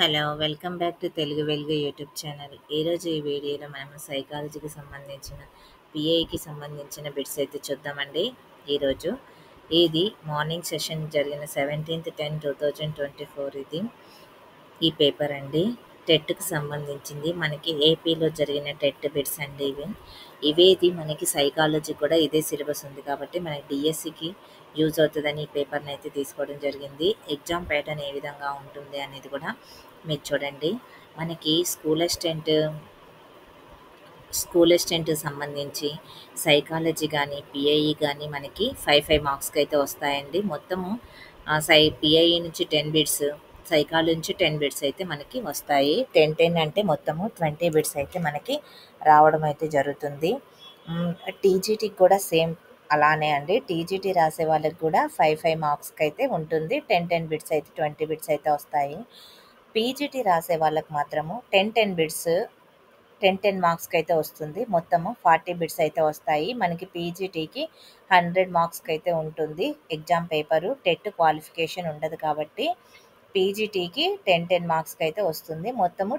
Hello! Welcome back to Telugu వెలుగు YouTube channel. ఈరోజు ఈ వీడియోలో మనము సైకాలజీకి సంబంధించిన, పీఐకి సంబంధించిన బిట్స్ అయితే చూద్దామండి ఈరోజు. ఇది మార్నింగ్ సెషన్ జరిగిన 17/10/2024 ఇది. ఈ పేపర్ అండి. టెట్‌కి సంబంధించింది. మనకి ఏపీలో జరిగిన టెట్ బిట్స్ అండి ఇవి. ఇవేది మనకి సైకాలజీ కూడా ఇదే సిలబస్ ఉంది కాబట్టి మనకి డీఎస్సీకి యూజ్ అవుతదని ఈ పేపర్‌నైతే తీసుకోవడం జరిగింది. ఎగ్జామ్ ప్యాటర్న్ ఏ విధంగా ఉంటుంది అనేది కూడా మీరు చూడండి. మనకి స్కూల్ అసిస్టెంట్‌కి సంబంధించి సైకాలజీ గానీ, పీఐఈ గానీ మనకి 5 మార్క్స్‌కైతే వస్తాయండి. మొత్తము పీఐఈ నుంచి 10 బిట్స్, సైకాలజీ నుంచి 10 బిట్స్ అయితే మనకి వస్తాయి. 10, 10 అంటే మొత్తము 20 బిట్స్ అయితే మనకి రావడం అయితే జరుగుతుంది. టీజీటీకి కూడా సేమ్ అలానే అండి. టీజీటీ రాసే వాళ్ళకి కూడా 5 మార్క్స్‌కైతే ఉంటుంది. 10, 10 బిట్స్ అయితే 20 బిట్స్ అయితే వస్తాయి. పీజీటీ రాసే వాళ్ళకి మాత్రము 10, 10 బిట్స్ 10, 10 మార్క్స్‌కైతే వస్తుంది. మొత్తము 40 బిట్స్ అయితే వస్తాయి. మనకి పీజీటీకి 100 మార్క్స్‌కైతే ఉంటుంది ఎగ్జామ్ పేపరు. టెట్ క్వాలిఫికేషన్ ఉండదు కాబట్టి పీజీటీకి 10, 10 మార్క్స్‌కైతే వస్తుంది. మొత్తము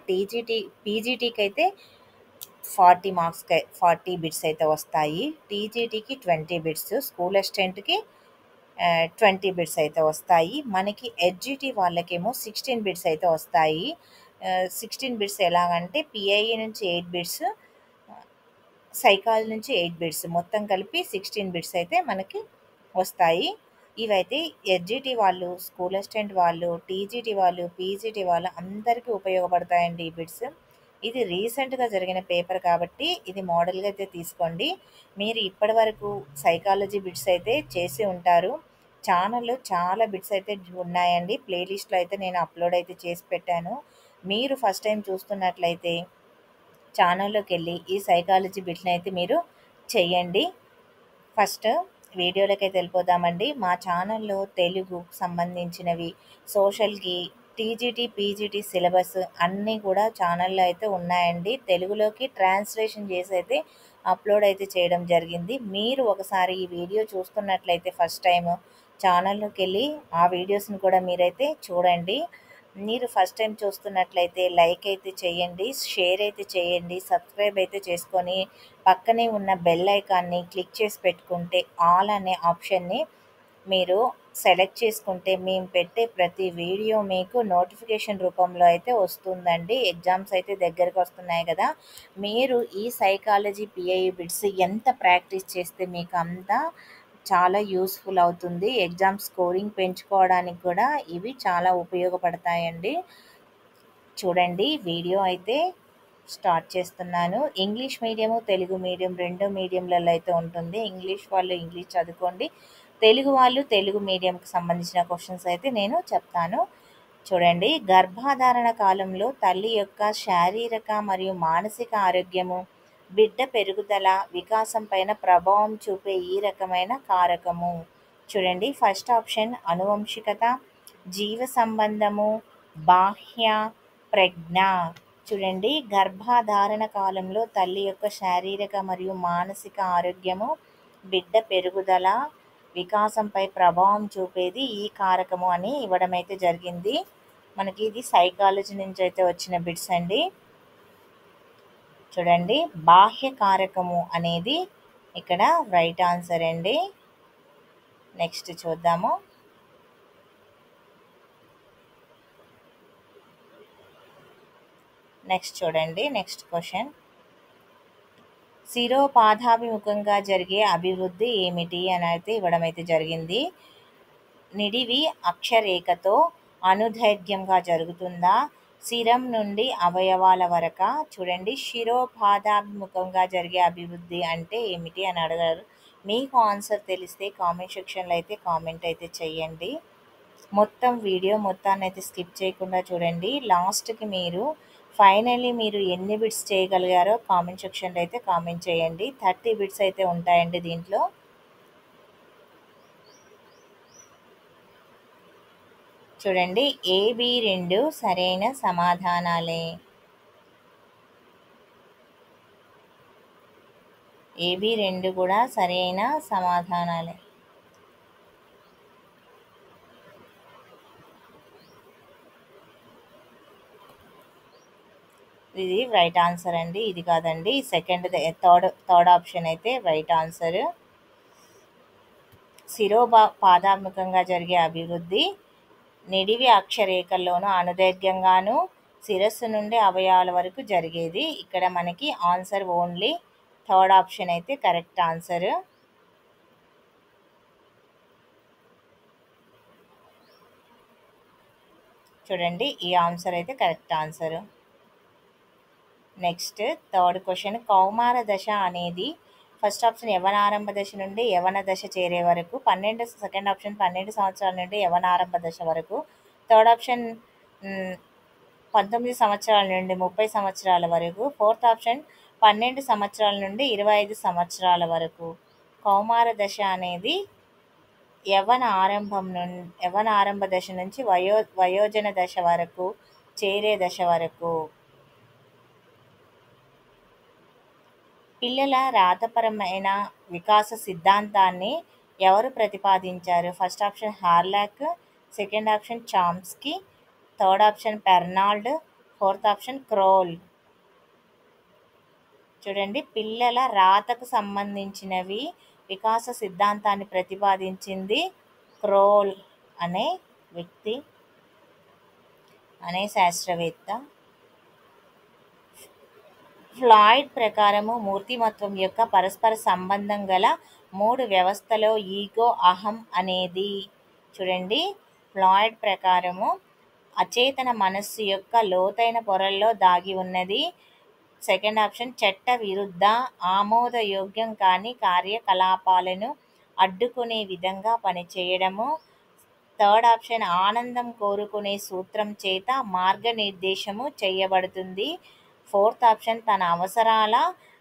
పీజీటీకైతే 40 బిట్స్ అయితే వస్తాయి. టీజీటీకి 20 బిట్స్, స్కూల్ అసిస్టెంట్‌కి 20 బిట్స్ అయితే వస్తాయి. మనకి ఎడ్జిటీ వాళ్ళకేమో 16 బిట్స్ అయితే వస్తాయి. 16 బిట్స్ ఎలాగంటే పీఐఈ నుంచి 8 బిట్స్, సైకాలజీ నుంచి 8 బిట్స్ మొత్తం కలిపి 16 బిట్స్ అయితే మనకి వస్తాయి. ఇవైతే ఎడ్జిటీ వాళ్ళు, స్కూల్ అసిస్టెంట్ వాళ్ళు, టీజీటీ వాళ్ళు, పీజీటీ వాళ్ళు అందరికీ ఉపయోగపడతాయండి ఈ బిట్స్. ఇది రీసెంట్‌గా జరిగిన పేపర్ కాబట్టి ఇది మోడల్‌గా అయితే తీసుకోండి. మీరు ఇప్పటివరకు సైకాలజీ బిట్స్ అయితే చేసి ఉంటారు. ఛానల్‌లో చాలా బిట్స్ అయితే ఉన్నాయండి. ప్లేలిస్ట్‌లో అయితే నేను అప్లోడ్ అయితే చేసి పెట్టాను. మీరు ఫస్ట్ టైం చూస్తున్నట్లయితే ఛానల్లోకెళ్ళి ఈ సైకాలజీ బిట్‌నైతే మీరు చెయ్యండి. ఫస్ట్ వీడియోలోకైతే వెళ్ళిపోదామండి. మా ఛానల్‌లో తెలుగుకు సంబంధించినవి, సోషల్‌కి, టీజీటీ, పీజీటీ సిలబస్ అన్నీ కూడా ఛానల్‌లో అయితే ఉన్నాయండి. తెలుగులోకి ట్రాన్స్లేషన్ చేసి అయితే అప్లోడ్ అయితే చేయడం జరిగింది. మీరు ఒకసారి ఈ వీడియో చూస్తున్నట్లయితే ఫస్ట్ టైము ఛానల్లోకెళ్ళి ఆ వీడియోస్‌ని కూడా మీరైతే చూడండి. మీరు ఫస్ట్ టైం చూస్తున్నట్లయితే లైక్ అయితే చేయండి, షేర్ అయితే చేయండి, సబ్స్క్రైబ్ అయితే చేసుకొని పక్కనే ఉన్న బెల్ ఐకాన్ని క్లిక్ చేసి పెట్టుకుంటే ఆల్ అనే ఆప్షన్ని మీరు సెలెక్ట్ చేసుకుంటే మేము పెట్టే ప్రతి వీడియో మీకు నోటిఫికేషన్ రూపంలో అయితే వస్తుందండి. ఎగ్జామ్స్ అయితే దగ్గరికి వస్తున్నాయి కదా! మీరు ఈ సైకాలజీ పీఐఈ బిట్స్ ఎంత ప్రాక్టీస్ చేస్తే మీకు అంత చాలా యూస్ఫుల్ అవుతుంది. ఎగ్జామ్ స్కోరింగ్ పెంచుకోవడానికి కూడా ఇవి చాలా ఉపయోగపడతాయండి. చూడండి వీడియో అయితే స్టార్ట్ చేస్తున్నాను. ఇంగ్లీష్ మీడియము, తెలుగు మీడియం 2 మీడియంలలో అయితే ఉంటుంది. ఇంగ్లీష్ వాళ్ళు ఇంగ్లీష్ చదువుకోండి. తెలుగు వాళ్ళు తెలుగు మీడియంకి సంబంధించిన క్వశ్చన్స్ అయితే నేను చెప్తాను. చూడండి, గర్భధారణ కాలంలో తల్లి యొక్క శారీరక మరియు మానసిక ఆరోగ్యము, బిడ్డ పెరుగుదల, వికాసం పైన ప్రభావం చూపే ఈ రకమైన కారకము. చూడండి, ఫస్ట్ ఆప్షన్ అనువంశికత, జీవ సంబంధము, బాహ్య ప్రజ్ఞ. చూడండి, గర్భధారణ కాలంలో తల్లి యొక్క శారీరక మరియు మానసిక ఆరోగ్యము, బిడ్డ పెరుగుదల, వికాసంపై ప్రభావం చూపేది ఈ కారకము అని ఇవ్వడం అయితే జరిగింది. మనకి ఇది సైకాలజీ నుంచి అయితే వచ్చిన బిట్స్ అండి. చూడండి, బాహ్య కారకము అనేది ఇక్కడ రైట్ ఆన్సర్ అండి. నెక్స్ట్ చూద్దాము. నెక్స్ట్ చూడండి, నెక్స్ట్ క్వశ్చన్. శిరోపాధాభిముఖంగా జరిగే అభివృద్ధి ఏమిటి అని అయితే ఇవ్వడం అయితే జరిగింది. నిడివి అక్షరేఖతో అనుదైర్ఘ్యంగా జరుగుతుందా? శిరం నుండి అవయవాల వరకా? చూడండి, శిరోపాధాభిముఖంగా జరిగే అభివృద్ధి అంటే ఏమిటి అని అడిగారు. మీకు ఆన్సర్ తెలిస్తే కామెంట్ సెక్షన్లో అయితే కామెంట్ అయితే చేయండి. మొత్తం వీడియో మొత్తాన్ని అయితే స్కిప్ చేయకుండా చూడండి. లాస్ట్కి మీరు ఫైనల్లీ మీరు ఎన్ని బిట్స్ చేయగలిగారో కామెంట్ సెక్షన్లో అయితే కామెంట్ చేయండి. 30 బిట్స్ అయితే ఉంటాయండి దీంట్లో. చూడండి, ఏబి 2 సరైన సమాధానాలే. ఏబి 2 కూడా సరైన సమాధానాలే. ఇది రైట్ ఆన్సర్ అండి. ఇది కాదండి. థర్డ్ ఆప్షన్ అయితే రైట్ ఆన్సర్. పాదాత్మకంగా జరిగే అభివృద్ధి నిడివి అక్షరేఖల్లోనూ అనుదైర్ఘ్యంగాను శిరస్సు నుండి అవయవాల వరకు జరిగేది. ఇక్కడ మనకి ఆన్సర్ ఓన్లీ థర్డ్ ఆప్షన్ అయితే కరెక్ట్ ఆన్సర్. చూడండి, ఈ ఆన్సర్ అయితే correct answer. Next third question, కౌమార దశ అనేది ఫస్ట్ ఆప్షన్ యవనారంభ దశ నుండి యవన దశ చేరే వరకు, సెకండ్ ఆప్షన్ 12 సంవత్సరాల నుండి యవనారంభ దశ వరకు, థర్డ్ ఆప్షన్ 19 సంవత్సరాల నుండి 30 సంవత్సరాల వరకు, ఫోర్త్ ఆప్షన్ 12 సంవత్సరాల నుండి 25 సంవత్సరాల వరకు. కౌమార దశ అనేది యవన ఆరంభ దశ నుంచి వయోజన దశ వరకు చేరే దశ వరకు. పిల్లల రాతపరమైన వికాస సిద్ధాంతాన్ని ఎవరు ప్రతిపాదించారు? First option Hurlock, second option Chomsky, third option Fernald, fourth option Kroll. చూడండి, పిల్లల రాతకు సంబంధించినవి వికాస సిద్ధాంతాన్ని ప్రతిపాదించింది క్రోల్ అనే వ్యక్తి, అనే శాస్త్రవేత్త. ఫ్లాయిడ్ ప్రకారము మూర్తిమత్వం యొక్క పరస్పర సంబంధం గల 3 వ్యవస్థలో ఈగో, అహం అనేది. చూడండి, ఫ్లాయిడ్ ప్రకారము అచేతన మనస్సు యొక్క లోతైన పొరల్లో దాగి ఉన్నది. సెకండ్ ఆప్షన్ చట్ట విరుద్ధ, ఆమోదయోగ్యం కాని కార్యకలాపాలను అడ్డుకునే విధంగా పనిచేయడము. థర్డ్ ఆప్షన్ ఆనందం కోరుకునే సూత్రం చేత మార్గనిర్దేశము చేయబడుతుంది. ఫోర్త్ ఆప్షన్ తన అవసరాల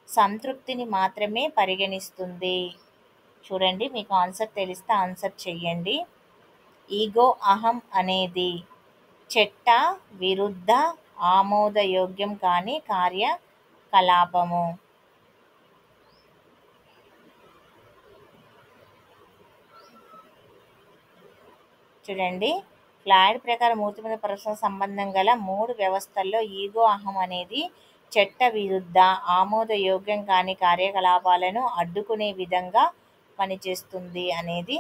సంతృప్తిని మాత్రమే పరిగణిస్తుంది. చూడండి, మీకు ఆన్సర్ తెలిస్తే ఆన్సర్ చెయ్యండి. ఈగో, అహం అనేది చట్ట విరుద్ధ, ఆమోదయోగ్యం కాని కార్యకలాపము. చూడండి, ఫ్లాయిడ్ ప్రకారం మూర్తిమత్వ పరస్పర సంబంధం గల 3 వ్యవస్థల్లో ఈగో, అహం అనేది చట్ట విరుద్ధ, ఆమోదయోగ్యం కాని కార్యకలాపాలను అడ్డుకునే విధంగా పనిచేస్తుంది అనేది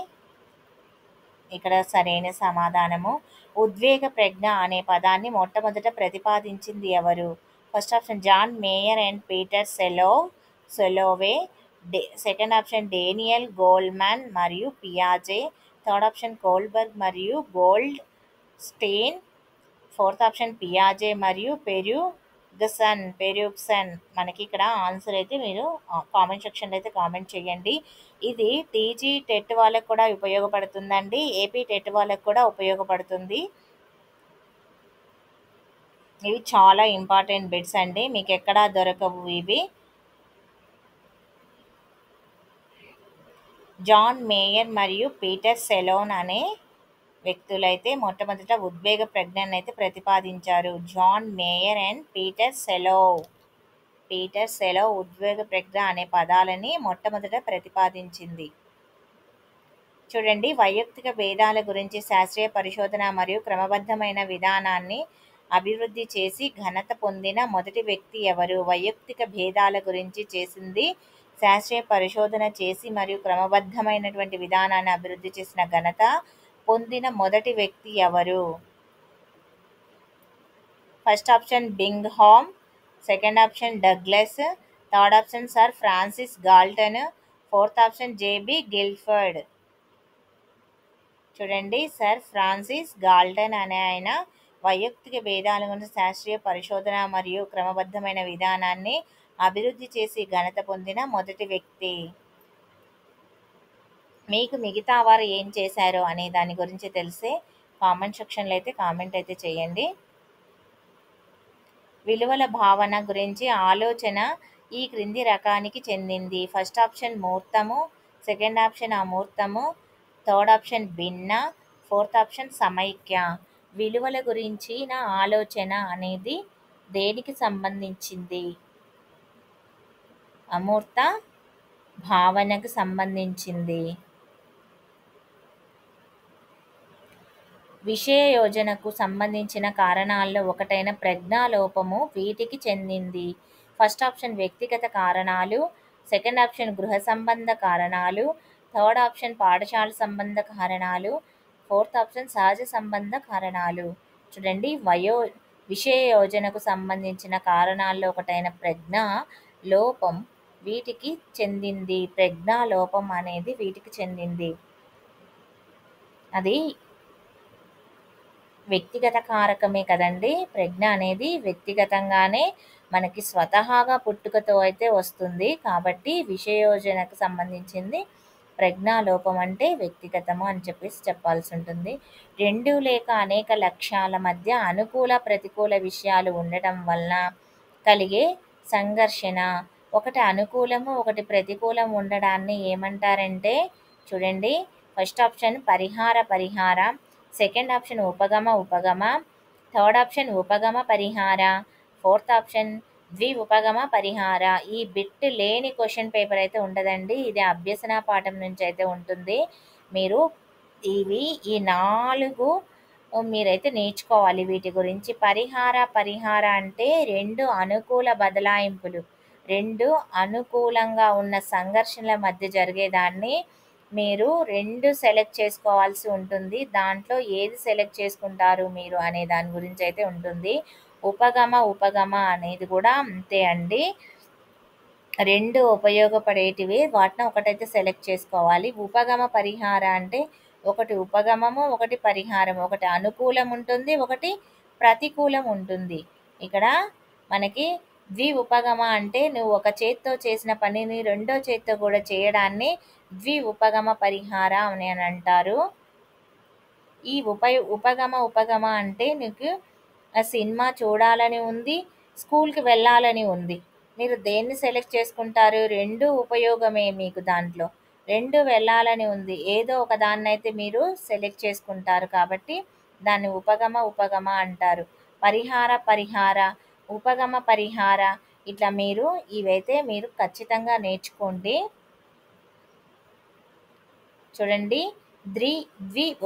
ఇక్కడ సరైన సమాధానము. ఉద్వేగ ప్రజ్ఞ అనే పదాన్ని మొట్టమొదట ప్రతిపాదించింది ఎవరు? First option John Mayer and Peter Salovey, second option Daniel Goleman మరియు పియాజే, థర్డ్ ఆప్షన్ కోల్బర్గ్ మరియు గోల్డ్ స్టెయిన్, ఫోర్త్ ఆప్షన్ పియాజే మరియు పెర్యూగ్సన్. మనకి ఇక్కడ ఆన్సర్ అయితే మీరు కామెంట్ సెక్షన్లో అయితే కామెంట్ చేయండి. ఇది టీజీ టెట్ వాళ్ళకు కూడా ఉపయోగపడుతుందండి, ఏపీ టెట్ వాళ్ళకు కూడా ఉపయోగపడుతుంది. ఇవి చాలా ఇంపార్టెంట్ బిట్స్ అండి, మీకు ఎక్కడా దొరకవు ఇవి. జాన్ మేయర్ మరియు పీటర్ సెలోన్ అనే వ్యక్తులైతే మొట్టమొదట ఉద్వేగ ప్రజ్ఞను అయితే ప్రతిపాదించారు. జాన్ మేయర్ అండ్ పీటర్ సెలోవ్ ఉద్వేగ ప్రజ్ఞ అనే పదాలని మొట్టమొదట ప్రతిపాదించింది. చూడండి, వైయక్తిక భేదాల గురించి శాస్త్రీయ పరిశోధన మరియు క్రమబద్ధమైన విధానాన్ని అభివృద్ధి చేసి ఘనత పొందిన మొదటి వ్యక్తి ఎవరు? వైయక్తిక భేదాల గురించి చేసింది శాస్త్రీయ పరిశోధన చేసి మరియు క్రమబద్ధమైనటువంటి విధానాన్ని అభివృద్ధి చేసిన ఘనత పొందిన మొదటి వ్యక్తి ఎవరు? First option Bingham, second option Douglas, third option sir Francis Galton, fourth option JB Guilford. చూడండి, సర్ ఫ్రాన్సిస్ గాల్టన్ అనే ఆయన వైయక్తిక భేదాల గురించి శాస్త్రీయ పరిశోధన మరియు క్రమబద్ధమైన విధానాన్ని అభివృద్ధి చేసి ఘనత పొందిన మొదటి వ్యక్తి. మీకు మిగతా వారు ఏం చేశారో అనే దాని గురించి తెలిసే కామెంట్ సెక్షన్లో అయితే కామెంట్ అయితే చేయండి. విలువల భావన గురించి ఆలోచన ఈ క్రింది రకానికి చెందింది? ఫస్ట్ ఆప్షన్ మూర్తము, సెకండ్ ఆప్షన్ అమూర్తము, థర్డ్ ఆప్షన్ భిన్న, ఫోర్త్ ఆప్షన్ సమైక్య. విలువల గురించిన ఆలోచన అనేది దేనికి సంబంధించింది? అమూర్త భావనకు సంబంధించింది. విషయ యోజనకు సంబంధించిన కారణాల్లో ఒకటైన ప్రజ్ఞాలోపము వీటికి చెందింది. ఫస్ట్ ఆప్షన్ వ్యక్తిగత కారణాలు, సెకండ్ ఆప్షన్ గృహ సంబంధ కారణాలు, థర్డ్ ఆప్షన్ పాఠశాల సంబంధ కారణాలు, ఫోర్త్ ఆప్షన్ సహజ సంబంధ కారణాలు. చూడండి, విషయ యోజనకు సంబంధించిన కారణాల్లో ఒకటైన ప్రజ్ఞా లోపం వీటికి చెందింది. ప్రజ్ఞా లోపం అనేది వీటికి చెందింది. అది వ్యక్తిగత కారకమే కదండి. ప్రజ్ఞ అనేది వ్యక్తిగతంగానే మనకి స్వతహాగా పుట్టుకతో అయితే వస్తుంది. కాబట్టి విషయోజనకు సంబంధించింది ప్రజ్ఞాలోపం అంటే వ్యక్తిగతము అని చెప్పేసి చెప్పాల్సి ఉంటుంది. 2 లేక అనేక లక్ష్యాల మధ్య అనుకూల ప్రతికూల విషయాలు ఉండటం వలన కలిగే సంఘర్షణ. ఒకటి అనుకూలము, ఒకటి ప్రతికూలం ఉండడాన్ని ఏమంటారంటే, చూడండి, ఫస్ట్ ఆప్షన్ పరిహార, సెకండ్ ఆప్షన్ ఉపగమ, థర్డ్ ఆప్షన్ ఉపగమ పరిహార, ఫోర్త్ ఆప్షన్ ఉపగమ పరిహార. ఈ బిట్ లేని క్వశ్చన్ పేపర్ అయితే ఉండదండి. ఇది అభ్యసన పాఠం నుంచి అయితే ఉంటుంది. మీరు ఈ 4 మీరైతే నేర్చుకోవాలి వీటి గురించి. పరిహార అంటే 2 అనుకూల బదలాయింపులు, 2 అనుకూలంగా ఉన్న సంఘర్షణల మధ్య జరిగేదాన్ని మీరు 2 సెలెక్ట్ చేసుకోవాల్సి ఉంటుంది. దాంట్లో ఏది సెలెక్ట్ చేసుకుంటారు మీరు అనే దాని గురించి అయితే ఉంటుంది. ఉపగమ అనేది కూడా అంతే అండి. 2 ఉపయోగపడేటివి, వాటిని ఒకటైతే సెలెక్ట్ చేసుకోవాలి. ఉపగమ పరిహార అంటే ఒకటి ఉపగమము, ఒకటి పరిహారం. ఒకటి అనుకూలం ఉంటుంది, ఒకటి ప్రతికూలం ఉంటుంది. ఇక్కడ మనకి ఉపగమ అంటే నువ్వు ఒక చేత్తో చేసిన పనిని రెండో చేత్తో కూడా చేయడాన్ని ఉపగమ పరిహార అని అంటారు. ఈ ఉపగమ అంటే నీకు సినిమా చూడాలని ఉంది, స్కూల్కి వెళ్ళాలని ఉంది. మీరు దేన్ని సెలెక్ట్ చేసుకుంటారు? 2 ఉపయోగమే మీకు దాంట్లో. 2 వెళ్ళాలని ఉంది. ఏదో ఒక దాన్నైతే మీరు సెలెక్ట్ చేసుకుంటారు. కాబట్టి దాన్ని ఉపగమ అంటారు. పరిహార, ఉపగమ పరిహార, ఇట్లా మీరు ఇవైతే మీరు ఖచ్చితంగా నేర్చుకోండి. చూడండి,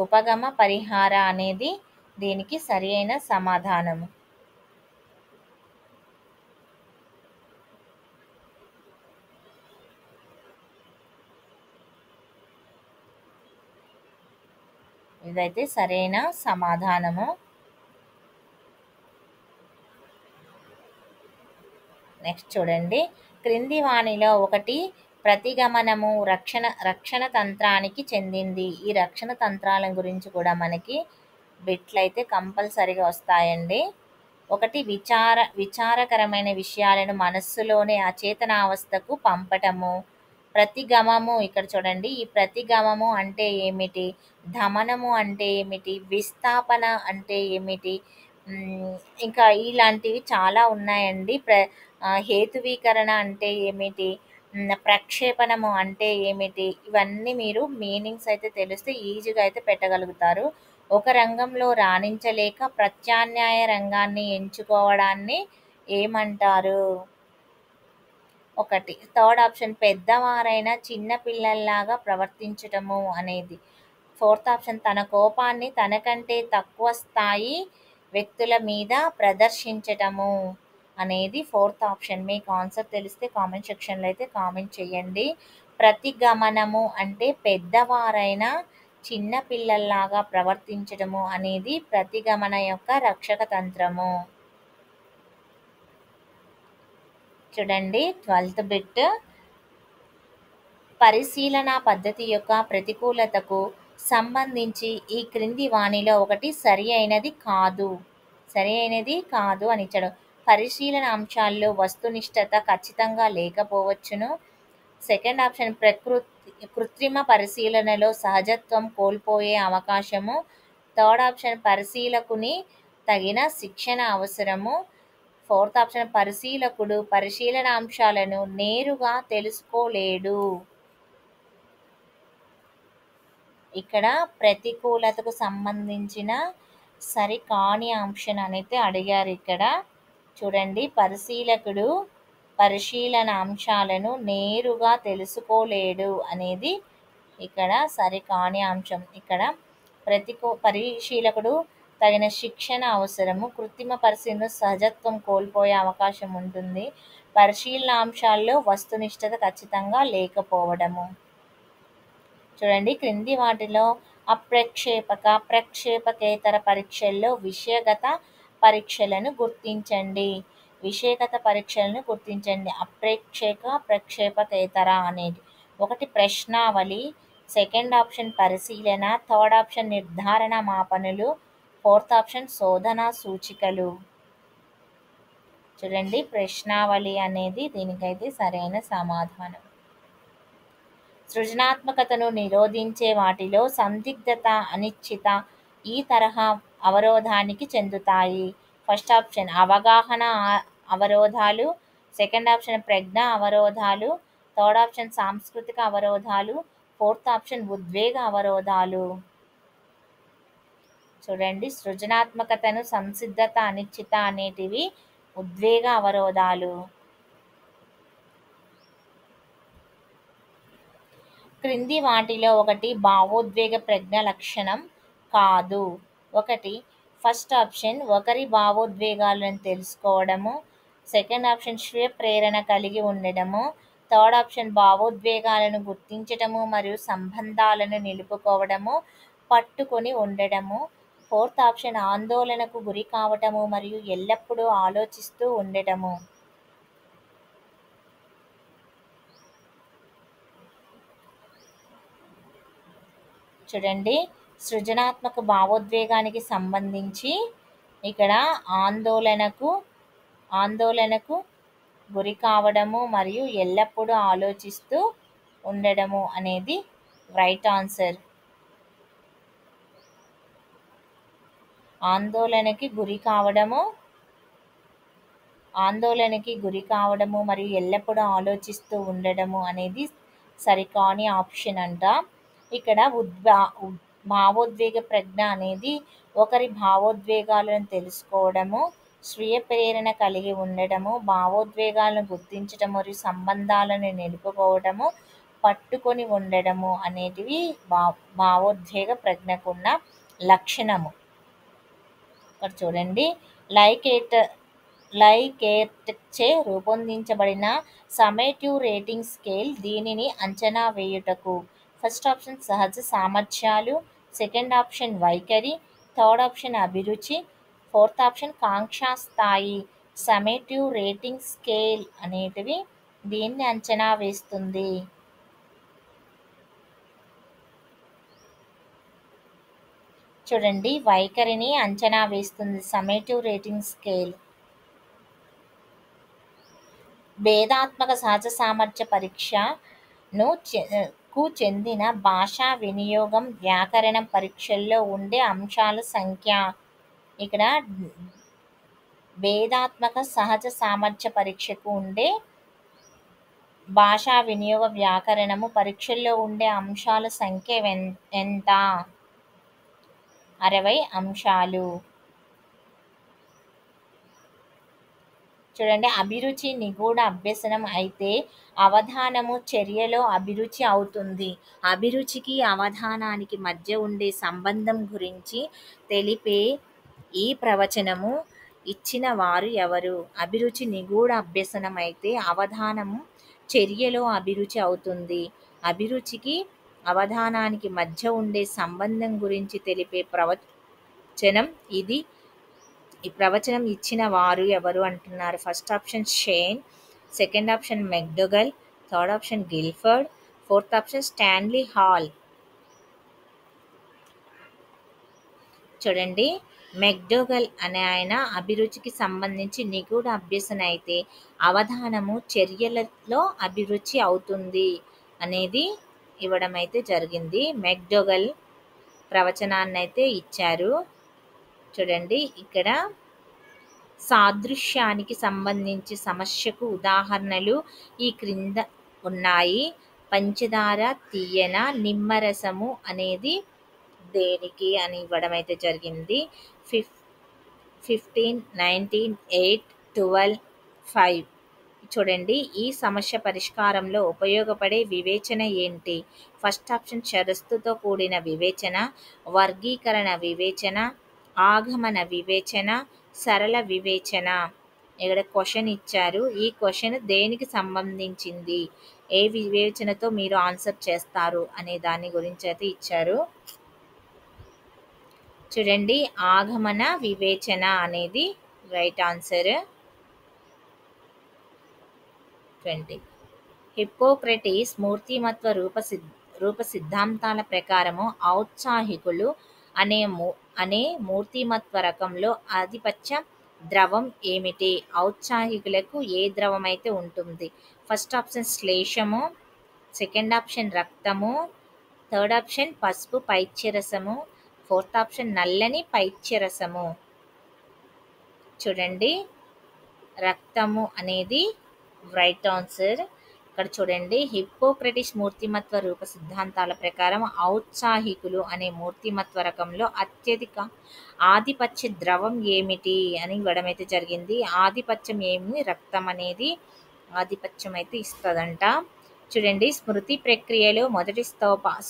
ఉపగమ పరిహార అనేది దీనికి సరి అయిన సమాధానము. ఇదైతే సరైన సమాధానము. నెక్స్ట్ చూడండి, క్రింది వాణిలో ఒకటి ప్రతిగమనము రక్షణ తంత్రానికి చెందింది. ఈ రక్షణ తంత్రాల గురించి కూడా మనకి బిట్లయితే కంపల్సరిగా వస్తాయండి. ఒకటి విచారకరమైన విషయాలను మనస్సులోనే అచేతనావస్థకు పంపటము. ప్రతిగమము, ఇక్కడ చూడండి, ఈ ప్రతిగమము అంటే ఏమిటి, ధమనము అంటే ఏమిటి, విస్థాపన అంటే ఏమిటి, ఇంకా ఇలాంటివి చాలా ఉన్నాయండి. హేతువీకరణ అంటే ఏమిటి, ప్రక్షేపణము అంటే ఏమిటి, ఇవన్నీ మీరు మీనింగ్స్ అయితే తెలిస్తే ఈజీగా అయితే పెట్టగలుగుతారు. ఒక రంగంలో రాణించలేక ప్రత్యామ్నాయ రంగాన్ని ఎంచుకోవడాన్ని ఏమంటారు? ఒకటి థర్డ్ ఆప్షన్ పెద్దవారైన చిన్న పిల్లల్లాగా ప్రవర్తించటము అనేది. ఫోర్త్ ఆప్షన్ తన కోపాన్ని తనకంటే తక్కువ స్థాయి వ్యక్తుల మీద ప్రదర్శించటము అనేది ఫోర్త్ ఆప్షన్. మీకు ఆన్సర్ తెలిస్తే కామెంట్ సెక్షన్లో అయితే కామెంట్ చేయండి. ప్రతిగమనము అంటే పెద్దవారైన చిన్న పిల్లల్లాగా ప్రవర్తించడము అనేది ప్రతిగమన యొక్క రక్షక తంత్రము. చూడండి, 12th బిట్, పరిశీలన పద్ధతి యొక్క ప్రతికూలతకు సంబంధించి ఈ క్రింది వాణిలో ఒకటి సరి అయినది కాదు అని ఇచ్చాడు. పరిశీలన అంశాల్లో వస్తునిష్టత ఖచ్చితంగా లేకపోవచ్చును. సెకండ్ ఆప్షన్ కృత్రిమ పరిశీలనలో సహజత్వం కోల్పోయే అవకాశము. థర్డ్ ఆప్షన్ పరిశీలకుని తగిన శిక్షణ అవసరము. ఫోర్త్ ఆప్షన్ పరిశీలకుడు పరిశీలన అంశాలను నేరుగా తెలుసుకోలేడు. ఇక్కడ ప్రతికూలతకు సంబంధించిన సరికాని ఆప్షన్ అనేది అడిగారు. ఇక్కడ చూడండి, పరిశీలకుడు పరిశీలన అంశాలను నేరుగా తెలుసుకోలేడు అనేది ఇక్కడ సరికాని అంశం. ఇక్కడ పరిశీలకుడు తగిన శిక్షణ అవసరము. కృత్రిమ పరిశీలన సహజత్వం కోల్పోయే అవకాశం ఉంటుంది. పరిశీలనాంశాల్లో వస్తునిష్టత ఖచ్చితంగా లేకపోవడము. చూడండి, క్రింది వాటిలో అప్రక్షేపక ప్రక్షేపకేతర పరీక్షల్లో విషయగత పరీక్షలను గుర్తించండి. విషయగత పరీక్షలను గుర్తించండి. అప్రేక్షక ప్రక్షేపకేతర అనేది ఒకటి ప్రశ్నావళి, సెకండ్ ఆప్షన్ పరిశీలన, థర్డ్ ఆప్షన్ నిర్ధారణ మాపనులు, ఫోర్త్ ఆప్షన్ శోధనా సూచికలు. చూడండి, ప్రశ్నావళి అనేది దీనికైతే సరైన సమాధానం. సృజనాత్మకతను నిరోధించే వాటిలో సందిగ్ధత, అనిశ్చిత ఈ తరహా అవరోధానికి చెందుతాయి. ఫస్ట్ ఆప్షన్ అవగాహన అవరోధాలు, సెకండ్ ఆప్షన్ ప్రజ్ఞ అవరోధాలు, థర్డ్ ఆప్షన్ సాంస్కృతిక అవరోధాలు, ఫోర్త్ ఆప్షన్ ఉద్వేగ అవరోధాలు. చూడండి, సృజనాత్మకతను సంసిద్ధత, అనిశ్చిత అనేటివి ఉద్వేగ అవరోధాలు. క్రింది వాటిలో ఒకటి భావోద్వేగ ప్రజ్ఞ లక్షణం కాదు. ఒకటి ఫస్ట్ ఆప్షన్ ఒకరి భావోద్వేగాలను తెలుసుకోవడము, సెకండ్ ఆప్షన్ స్వీయ ప్రేరణ కలిగి ఉండడము, థర్డ్ ఆప్షన్ భావోద్వేగాలను గుర్తించటము మరియు సంబంధాలను నిలుపుకోవడము, పట్టుకొని ఉండడము, ఫోర్త్ ఆప్షన్ ఆందోళనకు గురి కావటము మరియు ఎల్లప్పుడూ ఆలోచిస్తూ ఉండటము. చూడండి, సృజనాత్మక భావోద్వేగానికి సంబంధించి ఇక్కడ ఆందోళనకు గురి కావడము మరియు ఎల్లప్పుడూ ఆలోచిస్తూ ఉండడము అనేది రైట్ ఆన్సర్. ఆందోళనకి గురి కావడము మరియు ఎల్లప్పుడూ ఆలోచిస్తూ ఉండడము అనేది సరికాని ఆప్షన్ అంట. ఇక్కడ భావోద్వేగ ప్రజ్ఞ అనేది ఒకరి భావోద్వేగాలను తెలుసుకోవడము, స్వీయ ప్రేరణ కలిగి ఉండడము, భావోద్వేగాలను గుర్తించడం మరియు సంబంధాలను నిలుపుకోవడము, పట్టుకొని ఉండడము అనేటివి భావోద్వేగ ప్రజ్ఞకున్న లక్షణము. ఇక్కడ చూడండి, లైకేర్ట్చే రూపొందించబడిన సమ్మేటివ్ రేటింగ్ స్కేల్ దీనిని అంచనా వేయుటకు. ఫస్ట్ ఆప్షన్ సహజ సామర్థ్యాలు, సెకండ్ ఆప్షన్ వైఖరి, థర్డ్ ఆప్షన్ అభిరుచి, ఫోర్త్ ఆప్షన్ కాంక్షా స్థాయి. సమ్మేటివ్ రేటింగ్ స్కేల్ అనేటివి దీన్ని అంచనా వేస్తుంది. చూడండి, వైఖరిని అంచనా వేస్తుంది సమ్మేటివ్ రేటింగ్ స్కేల్. భేదాత్మక సహజ సామర్థ్య పరీక్షను కు చెందిన భాషా వినియోగం, వ్యాకరణం పరీక్షల్లో ఉండే అంశాల సంఖ్య. ఇక్కడ భేదాత్మక సహజ సామర్థ్య పరీక్షకు ఉండే భాషా వినియోగ, వ్యాకరణము పరీక్షల్లో ఉండే అంశాల సంఖ్య ఎంత? 60 అంశాలు. చూడండి, అభిరుచి నిగూఢ అభ్యసనం అయితే అవధానము చర్యలో అభిరుచి అవుతుంది. అభిరుచికి అవధానానికి మధ్య ఉండే సంబంధం గురించి తెలిపే ఈ ప్రవచనము ఇచ్చిన వారు ఎవరు? అభిరుచి నిగూఢ అభ్యసనం అయితే అవధానము చర్యలో అభిరుచి అవుతుంది. అభిరుచికి అవధానానికి మధ్య ఉండే సంబంధం గురించి తెలిపే ప్రవచనం ఇది. ఈ ప్రవచనం ఇచ్చిన వారు ఎవరు అంటున్నారు? First option Shane, second option McDougall, third option Guilford, fourth option Stanley Hall. చూడండి, మెక్డొగల్ అనే ఆయన అభిరుచికి సంబంధించి నిగూఢ అభ్యసన అయితే అవధానము చర్యలలో అభిరుచి అవుతుంది అనేది ఇవ్వడం అయితే జరిగింది. మెక్డొగల్ ప్రవచనాన్ని అయితే ఇచ్చారు. చూడండి, ఇక్కడ సాదృశ్యానికి సంబంధించి సమస్యకు ఉదాహరణలు ఈ క్రింద ఉన్నాయి. పంచదార తీయన, నిమ్మరసము అనేది దేనికి అని ఇవ్వడం అయితే జరిగింది. 15, 19, 8, 12, 5 చూడండి, ఈ సమస్య పరిష్కారంలో ఉపయోగపడే వివేచన ఏంటి? ఫస్ట్ ఆప్షన్ షరతుతో కూడిన వివేచన, వర్గీకరణ వివేచన, ఆగమన వివేచన, సరళ వివేచన. ఇక్కడ క్వెషన్ ఇచ్చారు. ఈ క్వెషన్ దేనికి సంబంధించింది? ఏ వివేచనతో మీరు ఆన్సర్ చేస్తారు అనే దాని గురించి అయితే ఇచ్చారు. చూడండి, ఆగమన వివేచన అనేది రైట్ ఆన్సర్. 20. హిప్పోక్రటీస్ మూర్తిమత్వ రూప సిద్ధాంతాల ప్రకారము ఔత్సాహికులు అనే మూర్తిమత్వ రకంలో ఆధిపత్య ద్రవం ఏమిటి? ఔత్సాహికులకు ఏ ద్రవం అయితే ఉంటుంది? ఫస్ట్ ఆప్షన్ శ్లేషము, సెకండ్ ఆప్షన్ రక్తము, థర్డ్ ఆప్షన్ పసుపు పైత్యరసము, ఫోర్త్ ఆప్షన్ నల్లని పైత్యరసము. చూడండి, రక్తము అనేది రైట్ ఆన్సర్. ఇక్కడ చూడండి, హిప్పోక్రటిస్ మూర్తిమత్వ రూప సిద్ధాంతాల ప్రకారం ఔత్సాహికులు అనే మూర్తిమత్వ రకంలో అత్యధిక ఆధిపత్య ద్రవం ఏమిటి అని ఇవ్వడం అయితే జరిగింది. ఆధిపత్యం ఏమి? రక్తం అనేది ఆధిపత్యం అయితే ఇస్తుందంట. చూడండి, స్మృతి ప్రక్రియలో మొదటి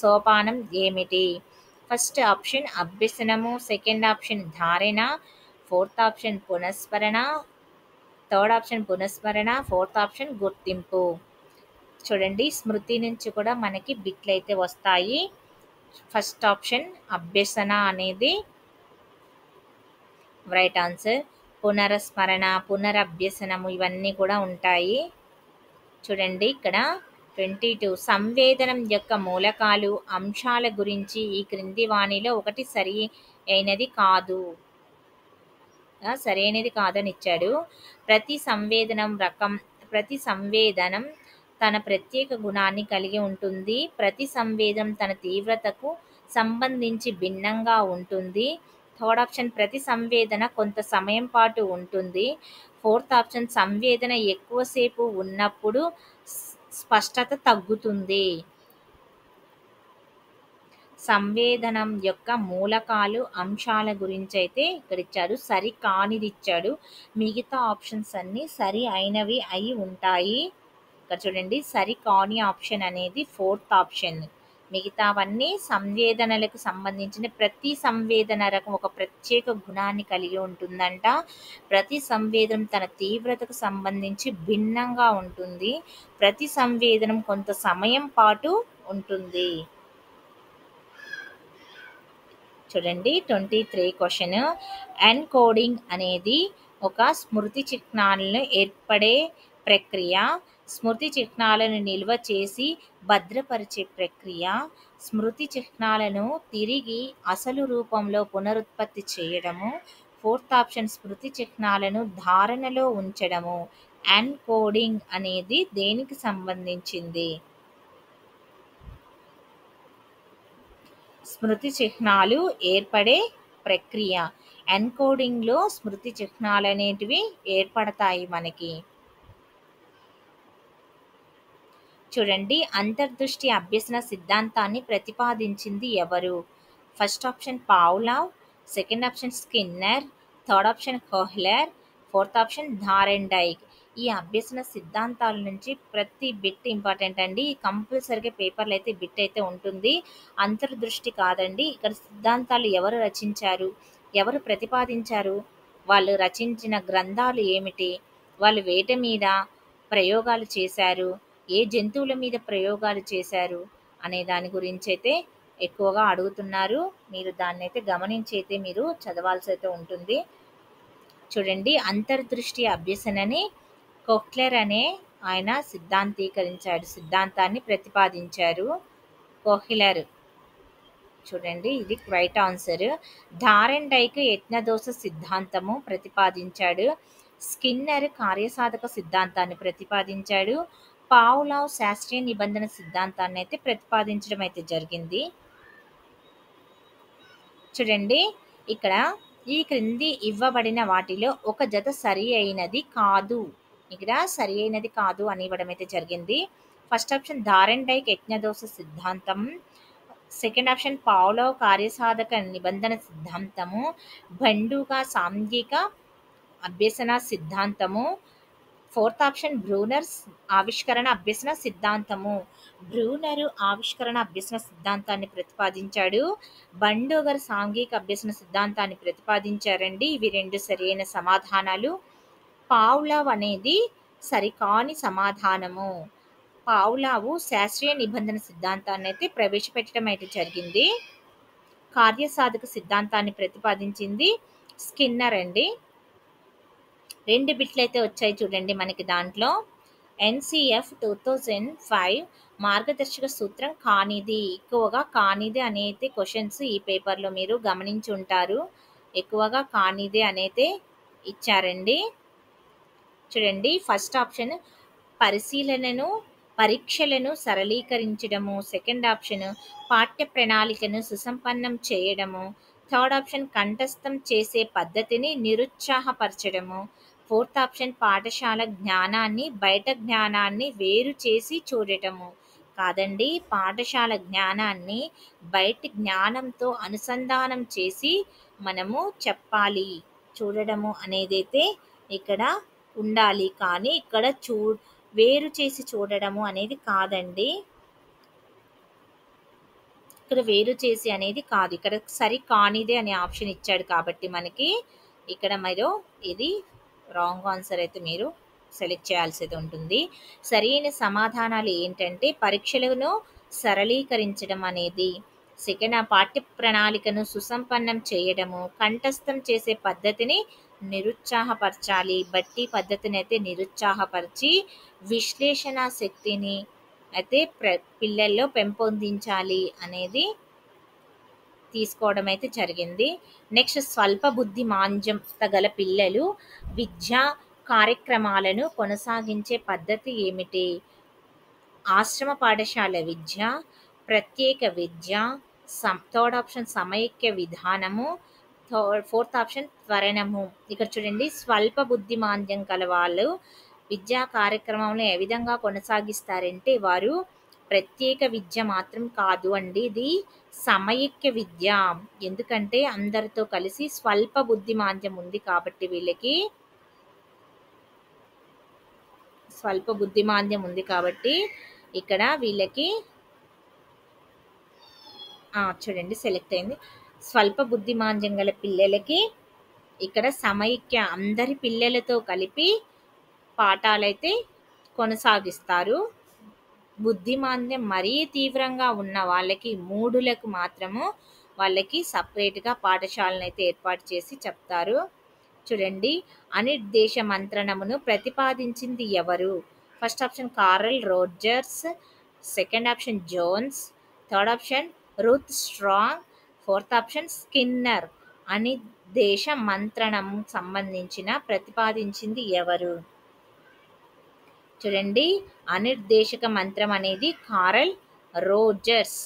సోపానం ఏమిటి? ఫస్ట్ ఆప్షన్ అభ్యసనము, సెకండ్ ఆప్షన్ ధారణ, ఫోర్త్ ఆప్షన్ పునఃస్మరణ, థర్డ్ ఆప్షన్ పునఃస్మరణ, ఫోర్త్ ఆప్షన్ గుర్తింపు. చూడండి, స్మృతి నుంచి కూడా మనకి బిట్లు అయితే వస్తాయి. ఫస్ట్ ఆప్షన్ అభ్యసన అనేది రైట్ ఆన్సర్. పునరస్మరణ, పునరభ్యసనము ఇవన్నీ కూడా ఉంటాయి. చూడండి, ఇక్కడ 22 సంవేదనం యొక్క మూలకాలు అంశాల గురించి ఈ క్రింది వాణిలో ఒకటి సరైనది కాదు. సరైనది కాదని ఇచ్చాడు. ప్రతి సంవేదనం తన ప్రత్యేక గుణాన్ని కలిగి ఉంటుంది. ప్రతి సంవేదనం తన తీవ్రతకు సంబంధించి భిన్నంగా ఉంటుంది. థర్డ్ ఆప్షన్ ప్రతి సంవేదన కొంత సమయం పాటు ఉంటుంది. ఫోర్త్ ఆప్షన్ సంవేదన ఎక్కువసేపు ఉన్నప్పుడు స్పష్టత తగ్గుతుంది. సంవేదనం యొక్క మూలకాలు అంశాల గురించి అయితే ఇక్కడ ఇచ్చాడు. సరి కానిది ఇచ్చాడు. మిగతా ఆప్షన్స్ అన్నీ సరి అయినవి అయి ఉంటాయి. ఇక్కడ చూడండి, సరి కాని ఆప్షన్ అనేది ఫోర్త్ ఆప్షన్. మిగతావన్నీ సంవేదనలకు సంబంధించిన ప్రతి సంవేదన రకం ఒక ప్రత్యేక గుణాన్ని కలిగి ఉంటుందంట. ప్రతి సంవేదనం తన తీవ్రతకు సంబంధించి భిన్నంగా ఉంటుంది. ప్రతి సంవేదనం కొంత సమయం పాటు ఉంటుంది. చూడండి, 23 క్వశ్చన్. ఎన్కోడింగ్ అనేది ఒక స్మృతి చిహ్నాలను ఏర్పడే ప్రక్రియ. స్మృతి చిహ్నాలను నిల్వ చేసి భద్రపరిచే ప్రక్రియ. స్మృతి చిహ్నాలను తిరిగి అసలు రూపంలో పునరుత్పత్తి చేయడము. ఫోర్త్ ఆప్షన్ స్మృతి చిహ్నాలను ధారణలో ఉంచడము. ఎన్కోడింగ్ అనేది దేనికి సంబంధించింది? స్మృతి చిహ్నాలు ఏర్పడే ప్రక్రియ. ఎన్కోడింగ్లో స్మృతి చిహ్నాలు అనేటివి ఏర్పడతాయి మనకి. చూడండి, అంతర్దృష్టి అభ్యసన సిద్ధాంతాన్ని ప్రతిపాదించింది ఎవరు? First option Pavlov, second option Skinner, third option Kohler, fourth option Thorndike. ఈ అభ్యసన సిద్ధాంతాల నుంచి ప్రతి బిట్ ఇంపార్టెంట్ అండి. కంపల్సరీగా పేపర్లో అయితే బిట్ అయితే ఉంటుంది. అంతర్దృష్టి కాదండి. ఇక్కడ సిద్ధాంతాలు ఎవరు రచించారు, ఎవరు ప్రతిపాదించారు, వాళ్ళు రచించిన గ్రంథాలు ఏమిటి, వాళ్ళు వేటి మీద ప్రయోగాలు చేశారు, ఏ జంతువుల మీద ప్రయోగాలు చేశారు అనే దాని గురించి అయితే ఎక్కువగా అడుగుతున్నారు. మీరు దాన్ని అయితే గమనించి అయితే మీరు చదవాల్సి అయితే ఉంటుంది. చూడండి, అంతర్దృష్టి అభ్యసనని కోహ్లర్ అనే ఆయన సిద్ధాంతాన్ని ప్రతిపాదించారు. కోహ్లర్. చూడండి, ఇది రైట్ ఆన్సర్. థారెన్డైక్ యజ్ఞదోష సిద్ధాంతము ప్రతిపాదించాడు. స్కిన్నర్ కార్యసాధక సిద్ధాంతాన్ని ప్రతిపాదించాడు. పావ్లావ్ శాస్త్రీయ నిబంధన సిద్ధాంతాన్ని అయితే ప్రతిపాదించడం అయితే జరిగింది. చూడండి, ఇక్కడ ఈ క్రింది ఇవ్వబడిన వాటిలో ఒక జత సరి అయినది కాదు. ఇక్కడ సరి అయినది కాదు అని ఇవ్వడం అయితే జరిగింది. ఫస్ట్ ఆప్షన్ థారెన్డైక్ యజ్ఞదోష సిద్ధాంతం, సెకండ్ ఆప్షన్ పావ్లావ్ కార్యసాధక నిబంధన సిద్ధాంతము, బండుగా సాంఘిక అభ్యసన సిద్ధాంతము, ఫోర్త్ ఆప్షన్ బ్రూనర్స్ ఆవిష్కరణ అభ్యసన సిద్ధాంతము. బ్రూనరు ఆవిష్కరణ అభ్యసన సిద్ధాంతాన్ని ప్రతిపాదించాడు. బండోగర్ సాంఘిక అభ్యసన సిద్ధాంతాన్ని ప్రతిపాదించారండి. ఇవి 2 సరైన సమాధానాలు. పావ్లావ్ అనేది సరికాని సమాధానము. పావ్లావు శాస్త్రీయ నిబంధన సిద్ధాంతాన్ని అయితే ప్రవేశపెట్టడం అయితే జరిగింది. కార్యసాధక సిద్ధాంతాన్ని ప్రతిపాదించింది స్కిన్నర్ అండి. 2 బిట్లు అయితే వచ్చాయి చూడండి మనకి దాంట్లో. ఎన్సిఎఫ్ 2005 మార్గదర్శక సూత్రం కానిది. ఎక్కువగా కానిది అనేది క్వశ్చన్స్ ఈ పేపర్లో మీరు గమనించి ఉంటారు. ఎక్కువగా కానిదే అనేది ఇచ్చారండి. చూడండి ఫస్ట్ ఆప్షన్ పరిశీలనను పరీక్షలను సరళీకరించడము. సెకండ్ ఆప్షన్ పాఠ్య ప్రణాళికను సుసంపన్నం చేయడము. థర్డ్ ఆప్షన్ కంఠస్థం చేసే పద్ధతిని నిరుత్సాహపరచడము. ఫోర్త్ ఆప్షన్ పాఠశాల జ్ఞానాన్ని బయట జ్ఞానాన్ని వేరు చేసి చూడటము. కాదండి, పాఠశాల జ్ఞానాన్ని బయటి జ్ఞానంతో అనుసంధానం చేసి మనము చెప్పాలి, చూడడము అనేదైతే ఇక్కడ ఉండాలి. కానీ ఇక్కడ వేరు చేసి చూడడము అనేది కాదండి. ఇక్కడ వేరు చేసి అనేది కాదు. ఇక్కడ సరి కానిదే అనే ఆప్షన్ ఇచ్చాడు కాబట్టి మనకి ఇక్కడ మీరు ఇది రాంగ్ ఆన్సర్ అయితే మీరు సెలెక్ట్ చేయాల్సి ఉంటుంది. సరైన సమాధానాలు ఏంటంటే పరీక్షలను సరళీకరించడం అనేది, సెకండ్ ఆ పాఠ్య ప్రణాళికను సుసంపన్నం చేయడము, కంఠస్థం చేసే పద్ధతిని నిరుత్సాహపరచాలి, బట్టి పద్ధతిని అయితే నిరుత్సాహపరిచి విశ్లేషణ శక్తిని అయితే పిల్లల్లో పెంపొందించాలి అనేది తీసుకోవడం అయితే జరిగింది. నెక్స్ట్ స్వల్ప బుద్ధి మాంద్యత గల పిల్లలు విద్యా కార్యక్రమాలను కొనసాగించే పద్ధతి ఏమిటి? ఆశ్రమ పాఠశాల విద్య, ప్రత్యేక విద్య, థర్డ్ ఆప్షన్ సమైక్య విధానము, ఫోర్త్ ఆప్షన్ త్వరణము. ఇక్కడ చూడండి స్వల్ప బుద్ధి మాంద్యం కల వాళ్ళు విద్యా కార్యక్రమంలో ఏ విధంగా కొనసాగిస్తారంటే వారు ప్రత్యేక విద్య మాత్రం కాదు అండి, ఇది సమైక్య విద్య. ఎందుకంటే అందరితో కలిసి స్వల్ప బుద్ధి మాంద్యం ఉంది కాబట్టి వీళ్ళకి స్వల్ప బుద్ధిమాంద్యం ఉంది కాబట్టి ఇక్కడ వీళ్ళకి చూడండి సెలెక్ట్ అయింది. స్వల్ప బుద్ధిమాంద్యం గల పిల్లలకి ఇక్కడ సమైక్య అందరి పిల్లలతో కలిపి పాఠాలైతే కొనసాగిస్తారు. బుద్ధిమాంద్యం మరీ తీవ్రంగా ఉన్న వాళ్ళకి మూడులకు మాత్రము వాళ్ళకి సపరేట్గా పాఠశాలను అయితే ఏర్పాటు చేసి చెప్తారు. చూడండి అనిర్దేశ మంత్రణమును ప్రతిపాదించింది ఎవరు? First option Carl Rogers, second option Jones, third option Ruth Strang, fourth option Skinner. అనిర్దేశ మంత్రణం సంబంధించిన ప్రతిపాదించింది ఎవరు? చూడండి అనిర్దేశక మంత్రం అనేది కార్ల్ రోజర్స్.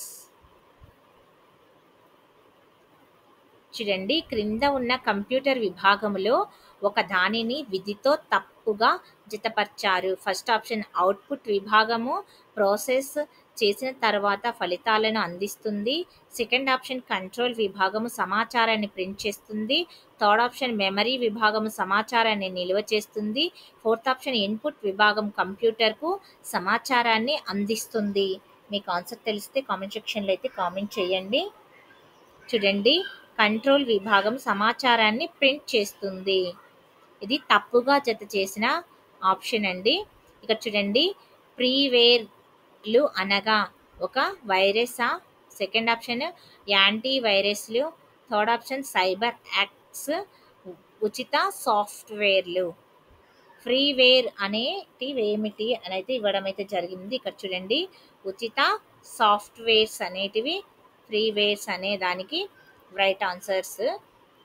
చూడండి క్రింద ఉన్న కంప్యూటర్ విభాగంలో ఒక దానిని విధితో తప్పుగా జతపరిచారు. ఫస్ట్ ఆప్షన్ అవుట్పుట్ విభాగము ప్రాసెస్ చేసిన తర్వాత ఫలితాలను అందిస్తుంది. సెకండ్ ఆప్షన్ కంట్రోల్ విభాగము సమాచారాన్ని ప్రింట్ చేస్తుంది. థర్డ్ ఆప్షన్ మెమరీ విభాగము సమాచారాన్ని నిల్వ చేస్తుంది. ఫోర్త్ ఆప్షన్ ఇన్పుట్ విభాగం కంప్యూటర్కు సమాచారాన్ని అందిస్తుంది. మీకు ఆన్సర్ తెలిస్తే కామెంట్ సెక్షన్లో అయితే కామెంట్ చేయండి. చూడండి కంట్రోల్ విభాగం సమాచారాన్ని ప్రింట్ చేస్తుంది. ఇది తప్పుగా జత చేసిన ఆప్షన్ అండి. ఇక్కడ చూడండి ప్రీవేర్లు అనగా ఒక వైరసా? సెకండ్ ఆప్షన్ యాంటీ వైరస్లు, థర్డ్ ఆప్షన్ సైబర్ యాక్ట్స్, ఉచిత సాఫ్ట్వేర్లు. ఫ్రీవేర్ అనేటివి ఏమిటి అని అయితే ఇవ్వడం అయితే జరిగింది. ఇక్కడ చూడండి ఉచిత సాఫ్ట్వేర్స్ అనేటివి ఫ్రీవేర్స్ అనే దానికి రైట్ ఆన్సర్స్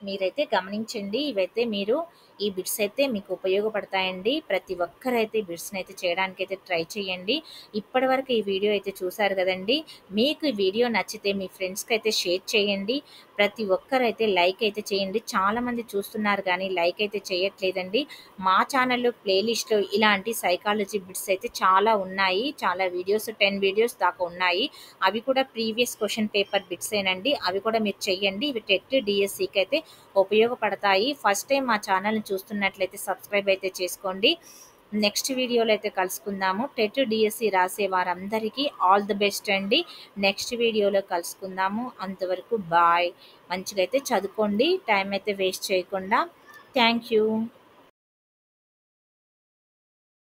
మీరైతే గమనించండి. ఇవైతే మీరు ఈ బిట్స్ అయితే మీకు ఉపయోగపడతాయండి. ప్రతి ఒక్కరైతే బిట్స్ని అయితే చేయడానికి అయితే ట్రై చేయండి. ఇప్పటివరకు ఈ వీడియో అయితే చూసారు కదండి. మీకు ఈ వీడియో నచ్చితే మీ ఫ్రెండ్స్కి అయితే షేర్ చేయండి. ప్రతి ఒక్కరైతే లైక్ అయితే చేయండి. చాలామంది చూస్తున్నారు కానీ లైక్ అయితే చేయట్లేదండి. మా ఛానల్లో ప్లేలిస్ట్లో ఇలాంటి సైకాలజీ బిట్స్ అయితే చాలా ఉన్నాయి. చాలా వీడియోస్ 10 వీడియోస్ దాకా ఉన్నాయి. అవి కూడా ప్రీవియస్ క్వశ్చన్ పేపర్ బిట్స్ ఏనండి. అవి కూడా మీరు చెయ్యండి. ఇవి టెట్ డిఎస్సికి అయితే ఉపయోగపడతాయి. ఫస్ట్ టైం మా ఛానల్ని చూస్తున్నట్లయితే సబ్స్క్రైబ్ అయితే చేసుకోండి. నెక్స్ట్ వీడియోలో అయితే కలుసుకుందాము. టెట్ డిఎస్సి రాసే వారందరికీ ఆల్ ది బెస్ట్ అండి. నెక్స్ట్ వీడియోలో కలుసుకుందాము. అంతవరకు బాయ్. మంచిగా అయితే చదువుకోండి, టైం అయితే వేస్ట్ చేయకుండా. Thank you.